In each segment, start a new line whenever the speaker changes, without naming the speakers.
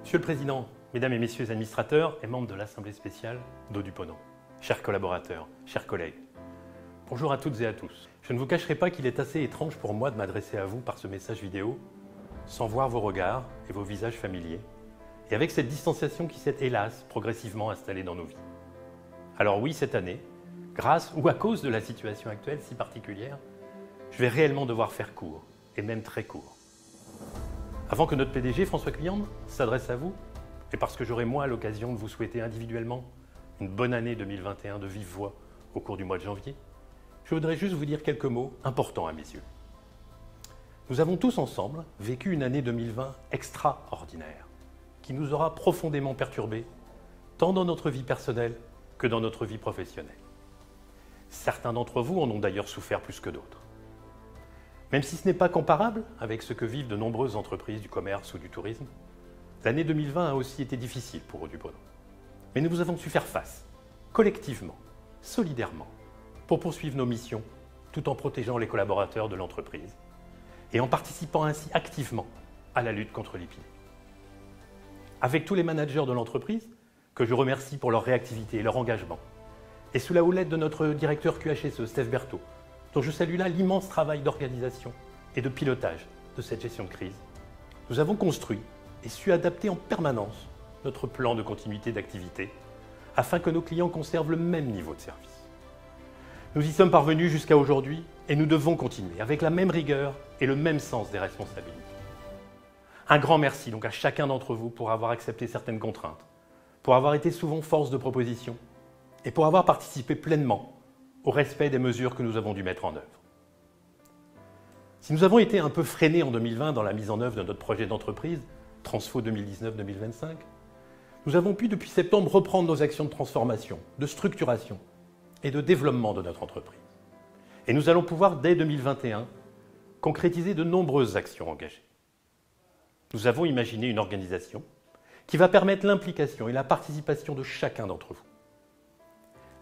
Monsieur le Président, Mesdames et Messieurs les administrateurs et membres de l'Assemblée spéciale d'Eau du Ponant, chers collaborateurs, chers collègues, bonjour à toutes et à tous. Je ne vous cacherai pas qu'il est assez étrange pour moi de m'adresser à vous par ce message vidéo sans voir vos regards et vos visages familiers, et avec cette distanciation qui s'est hélas progressivement installée dans nos vies. Alors oui, cette année, grâce ou à cause de la situation actuelle si particulière, je vais réellement devoir faire court, et même très court. Avant que notre PDG, François Cliande, s'adresse à vous, et parce que j'aurai moi l'occasion de vous souhaiter individuellement une bonne année 2021 de vive voix au cours du mois de janvier, je voudrais juste vous dire quelques mots importants à mes yeux. Nous avons tous ensemble vécu une année 2020 extraordinaire, qui nous aura profondément perturbés, tant dans notre vie personnelle que dans notre vie professionnelle. Certains d'entre vous en ont d'ailleurs souffert plus que d'autres. Même si ce n'est pas comparable avec ce que vivent de nombreuses entreprises du commerce ou du tourisme, l'année 2020 a aussi été difficile pour Eau du Ponant. Mais nous avons su faire face, collectivement, solidairement, pour poursuivre nos missions, tout en protégeant les collaborateurs de l'entreprise et en participant ainsi activement à la lutte contre l'épidémie. Avec tous les managers de l'entreprise, que je remercie pour leur réactivité et leur engagement, et sous la houlette de notre directeur QHSE, Steph Berthaud, dont je salue là l'immense travail d'organisation et de pilotage de cette gestion de crise, nous avons construit et su adapter en permanence notre plan de continuité d'activité afin que nos clients conservent le même niveau de service. Nous y sommes parvenus jusqu'à aujourd'hui et nous devons continuer avec la même rigueur et le même sens des responsabilités. Un grand merci donc à chacun d'entre vous pour avoir accepté certaines contraintes, pour avoir été souvent force de proposition et pour avoir participé pleinement au respect des mesures que nous avons dû mettre en œuvre. Si nous avons été un peu freinés en 2020 dans la mise en œuvre de notre projet d'entreprise, Transfo 2019-2025, nous avons pu depuis septembre reprendre nos actions de transformation, de structuration et de développement de notre entreprise. Et nous allons pouvoir, dès 2021, concrétiser de nombreuses actions engagées. Nous avons imaginé une organisation qui va permettre l'implication et la participation de chacun d'entre vous.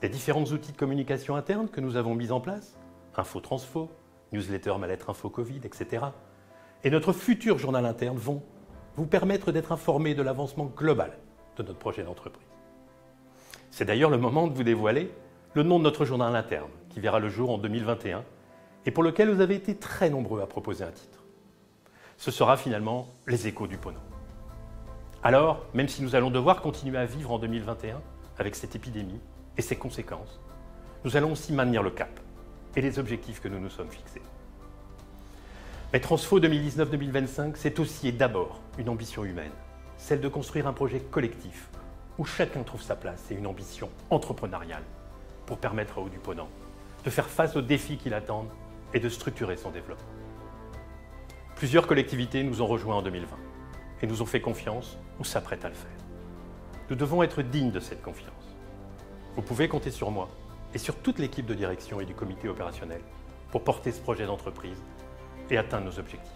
Les différents outils de communication interne que nous avons mis en place, Info-Transfo, newsletter Mal-être Info Covid, etc., et notre futur journal interne vont vous permettre d'être informés de l'avancement global de notre projet d'entreprise. C'est d'ailleurs le moment de vous dévoiler le nom de notre journal interne, qui verra le jour en 2021, et pour lequel vous avez été très nombreux à proposer un titre. Ce sera finalement Les Échos du Ponant. Alors, même si nous allons devoir continuer à vivre en 2021 avec cette épidémie et ses conséquences, nous allons aussi maintenir le cap et les objectifs que nous nous sommes fixés. Mais Transfo 2019-2025, c'est aussi et d'abord une ambition humaine, celle de construire un projet collectif où chacun trouve sa place et une ambition entrepreneuriale pour permettre à Eau du Ponant de faire face aux défis qui l'attendent et de structurer son développement. Plusieurs collectivités nous ont rejoints en 2020 et nous ont fait confiance ou s'apprêtent à le faire. Nous devons être dignes de cette confiance. Vous pouvez compter sur moi et sur toute l'équipe de direction et du comité opérationnel pour porter ce projet d'entreprise et atteindre nos objectifs.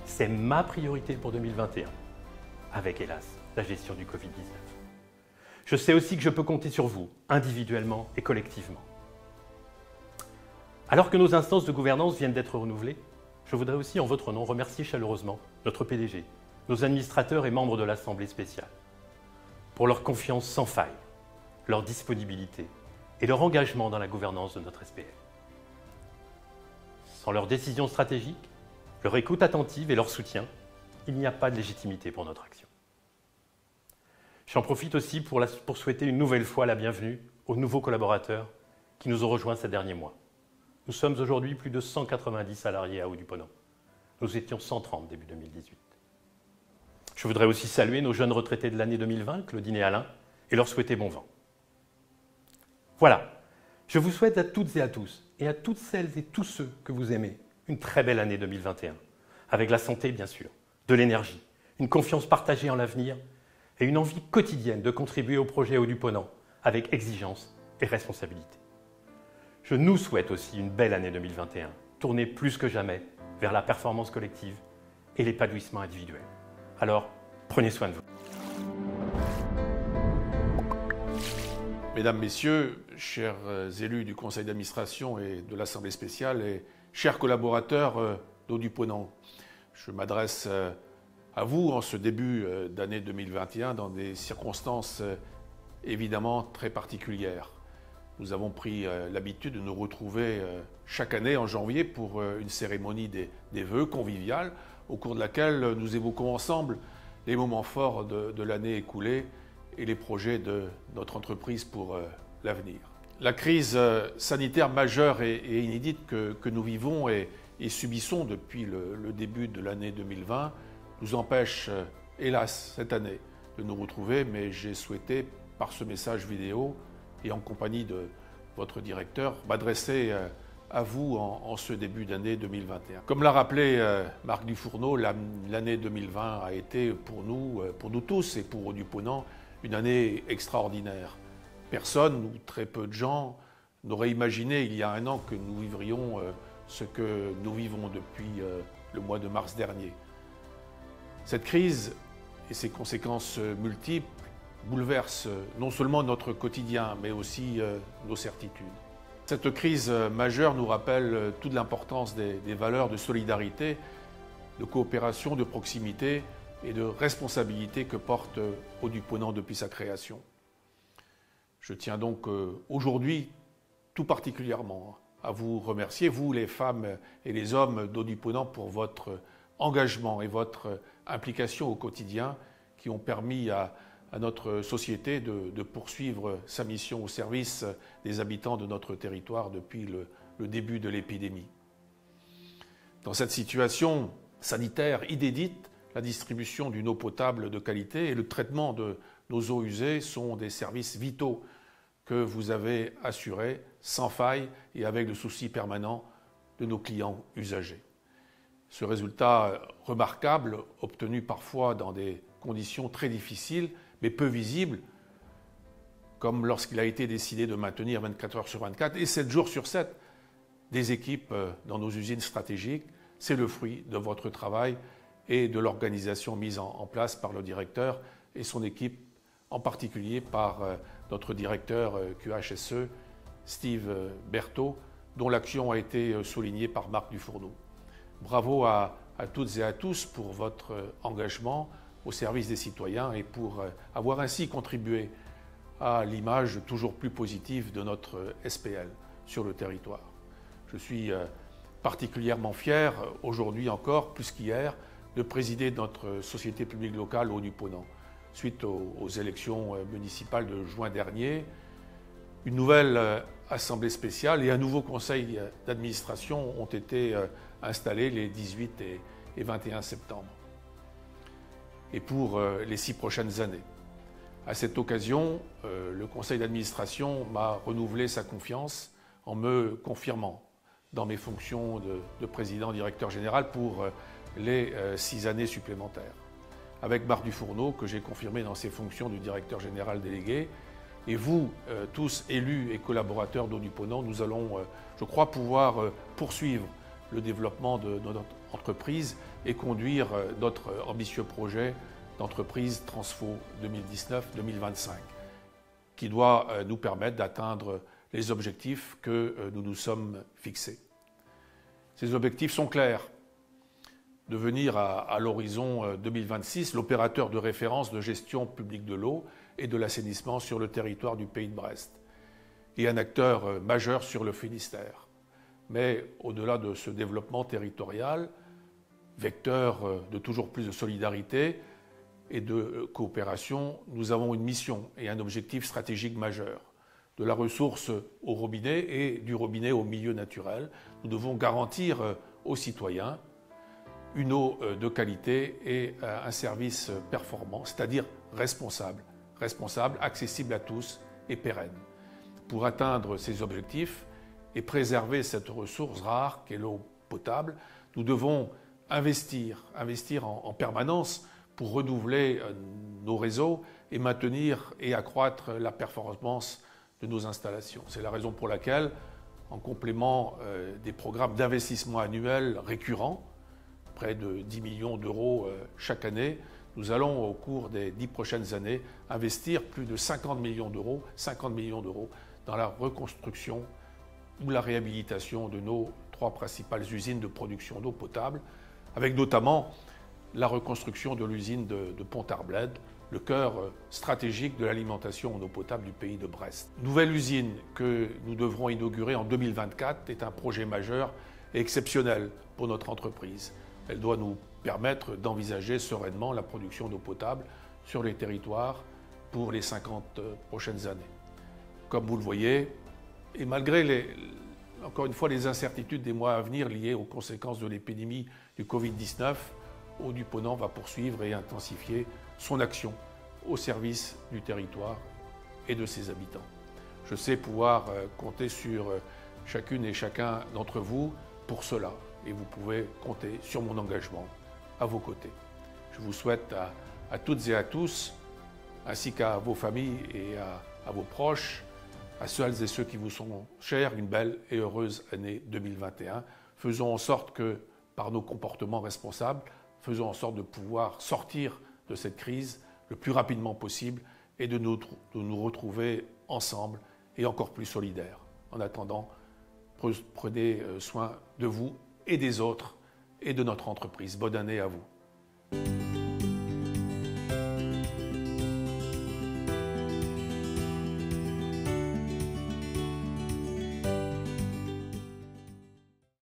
C'est ma priorité pour 2021, avec hélas la gestion du Covid-19. Je sais aussi que je peux compter sur vous, individuellement et collectivement. Alors que nos instances de gouvernance viennent d'être renouvelées, je voudrais aussi en votre nom remercier chaleureusement notre PDG, nos administrateurs et membres de l'Assemblée spéciale, pour leur confiance sans faille, leur disponibilité et leur engagement dans la gouvernance de notre SPL. Sans leur décision stratégique, leur écoute attentive et leur soutien, il n'y a pas de légitimité pour notre action. J'en profite aussi pour souhaiter une nouvelle fois la bienvenue aux nouveaux collaborateurs qui nous ont rejoints ces derniers mois. Nous sommes aujourd'hui plus de 190 salariés à Eau du Ponant. Nous étions 130 début 2018. Je voudrais aussi saluer nos jeunes retraités de l'année 2020, Claudine et Alain, et leur souhaiter bon vent. Voilà, je vous souhaite à toutes et à tous, et à toutes celles et tous ceux que vous aimez, une très belle année 2021, avec la santé bien sûr, de l'énergie, une confiance partagée en l'avenir et une envie quotidienne de contribuer au projet Eau du Ponant avec exigence et responsabilité. Je nous souhaite aussi une belle année 2021, tournée plus que jamais vers la performance collective et l'épanouissement individuel. Alors, prenez soin de vous.
Mesdames, Messieurs, chers élus du Conseil d'administration et de l'Assemblée spéciale et chers collaborateurs d'Eau du Ponant, je m'adresse à vous en ce début d'année 2021 dans des circonstances évidemment très particulières. Nous avons pris l'habitude de nous retrouver chaque année en janvier pour une cérémonie des vœux conviviale au cours de laquelle nous évoquons ensemble les moments forts de l'année écoulée et les projets de notre entreprise pour l'avenir. La crise sanitaire majeure et inédite que nous vivons et subissons depuis le début de l'année 2020 nous empêche, hélas, cette année de nous retrouver, mais j'ai souhaité, par ce message vidéo et en compagnie de votre directeur, m'adresser à vous en ce début d'année 2021. Comme l'a rappelé Marc Dufourneau, l'année 2020 a été pour nous tous et pour Audu-Ponant, une année extraordinaire. Personne ou très peu de gens n'auraient imaginé il y a un an que nous vivrions ce que nous vivons depuis le mois de mars dernier. Cette crise et ses conséquences multiples bouleversent non seulement notre quotidien, mais aussi nos certitudes. Cette crise majeure nous rappelle toute l'importance des valeurs de solidarité, de coopération, de proximité et de responsabilité que porte Audu-Ponant depuis sa création. Je tiens donc aujourd'hui tout particulièrement à vous remercier, vous les femmes et les hommes d'Audu-Ponant, pour votre engagement et votre implication au quotidien qui ont permis à notre société de poursuivre sa mission au service des habitants de notre territoire depuis le début de l'épidémie. Dans cette situation sanitaire inédite, la distribution d'une eau potable de qualité et le traitement de nos eaux usées sont des services vitaux que vous avez assurés sans faille et avec le souci permanent de nos clients usagers. Ce résultat remarquable, obtenu parfois dans des conditions très difficiles, mais peu visibles, comme lorsqu'il a été décidé de maintenir 24 heures sur 24 et 7 jours sur 7 des équipes dans nos usines stratégiques, c'est le fruit de votre travail et de l'organisation mise en place par le directeur et son équipe, en particulier par notre directeur QHSE, Steve Berthaud, dont l'action a été soulignée par Marc Dufourneau. Bravo à toutes et à tous pour votre engagement au service des citoyens et pour avoir ainsi contribué à l'image toujours plus positive de notre SPL sur le territoire. Je suis particulièrement fier, aujourd'hui encore, plus qu'hier, de présider notre société publique locale Audu-Ponant. Suite aux élections municipales de juin dernier, une nouvelle assemblée spéciale et un nouveau conseil d'administration ont été installés les 18 et 21 septembre. Et pour les 6 prochaines années. À cette occasion, le conseil d'administration m'a renouvelé sa confiance en me confirmant dans mes fonctions de président directeur général pour les 6 années supplémentaires. Avec Marc Dufourneau, que j'ai confirmé dans ses fonctions de directeur général délégué, et vous, tous élus et collaborateurs d'Audu-Ponant, nous allons, je crois, pouvoir poursuivre le développement de notre entreprise et conduire notre ambitieux projet d'entreprise Transfo 2019-2025, qui doit nous permettre d'atteindre les objectifs que nous nous sommes fixés. Ces objectifs sont clairs. Devenir à l'horizon 2026 l'opérateur de référence de gestion publique de l'eau et de l'assainissement sur le territoire du Pays de Brest et un acteur majeur sur le Finistère. Mais au-delà de ce développement territorial, vecteur de toujours plus de solidarité et de coopération, nous avons une mission et un objectif stratégique majeur. De la ressource au robinet et du robinet au milieu naturel, nous devons garantir aux citoyens une eau de qualité et un service performant, c'est-à-dire responsable, accessible à tous et pérenne. Pour atteindre ces objectifs et préserver cette ressource rare qu'est l'eau potable, nous devons investir en permanence pour renouveler nos réseaux et maintenir et accroître la performance de nos installations. C'est la raison pour laquelle, en complément des programmes d'investissement annuels récurrents, près de 10 millions d'euros chaque année, nous allons, au cours des 10 prochaines années, investir plus de 50 millions d'euros dans la reconstruction ou la réhabilitation de nos 3 principales usines de production d'eau potable, avec notamment la reconstruction de l'usine de Pont-Arblède, le cœur stratégique de l'alimentation en eau potable du pays de Brest. Nouvelle usine que nous devrons inaugurer en 2024 est un projet majeur et exceptionnel pour notre entreprise. Elle doit nous permettre d'envisager sereinement la production d'eau potable sur les territoires pour les 50 prochaines années. Comme vous le voyez, et malgré encore une fois les incertitudes des mois à venir liées aux conséquences de l'épidémie du Covid-19, Eau du Ponant va poursuivre et intensifier son action au service du territoire et de ses habitants. Je sais pouvoir compter sur chacune et chacun d'entre vous pour cela et vous pouvez compter sur mon engagement à vos côtés. Je vous souhaite à toutes et à tous, ainsi qu'à vos familles et à vos proches, à celles et ceux qui vous sont chers, une belle et heureuse année 2021. Faisons en sorte que, par nos comportements responsables, faisons en sorte de pouvoir sortir de cette crise le plus rapidement possible et de nous retrouver ensemble et encore plus solidaires. En attendant, prenez soin de vous et des autres et de notre entreprise. Bonne année à vous.